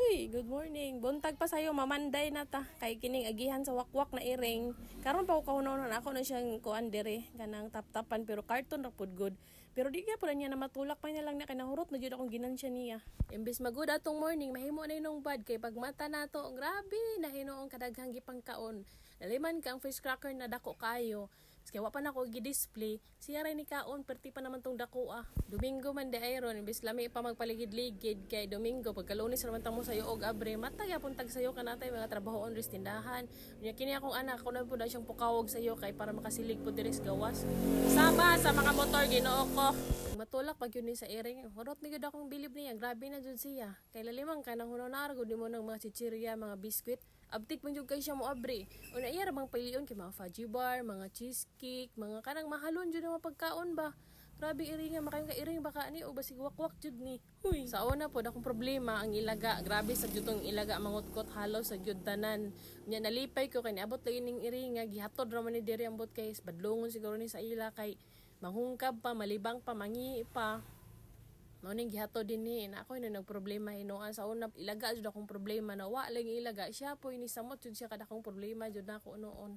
Uy, good morning. Buntag pa sayo, mamanday na ta. Kay kining agihan sa wakwak na iring. Karon pa ko kaunon ako na siyang kuan dire, kanang tap-tapan pero karton ra pud good. Pero di kaya pala niya na matulak pa niya lang na kinahurot na jud akong ginansya niya. Imbes magud atong morning, mahimo na inong bad kay pag mata nato, grabe na hinuong kadaghang gipangkaon. Naliman kang face cracker na dako kayo. Kaya wa pa na ako gi-display. Siya rin ni kaon, perti pa naman tong dako ah. Domingo man de ayron, imbes lami pa magpaligid-ligid kay Domingo pagkalunis naman tamo sayo og abre, matay apon tag sayo kanatay mga trabaho on ris tindahan. Unya kini akong anak ko na pud siyang pukawog sayo kay para makasilig pud diri sa gawas. Saba sa mga motor Ginoo ko. Matulak pag yun ni sa iring. Horot ni gud akong bilib niya, grabe na jud siya. Kay lalimang kanang hunonar gud mo ng mga chichirya, mga biskwit. Abtik man jud kay siya mo abre. Una iya ra bang pilion kay mga fudgy bar, mga cheesecake, mga kanang mahalon jud na pagkaon ba. Grabe iringa makayon ka iring baka ni o basig wakwak jud ni. Huy. Sa una po akong problema ang ilaga. Grabe sa jud tong ilaga mangutkot halo sa jud tanan. Nya nalipay ko kay niabot lagi ning iringa gihatod ra man ni diri ambot kay badlongon siguro ni sa ila kay manghungkab pa, malibang pa, mangi pa. Morning gihato din ni na ako na nagproblema hinuan sa una ilaga jud akong problema na wa lang ilaga siya po ini samot jud siya kada akong problema jud nako noon.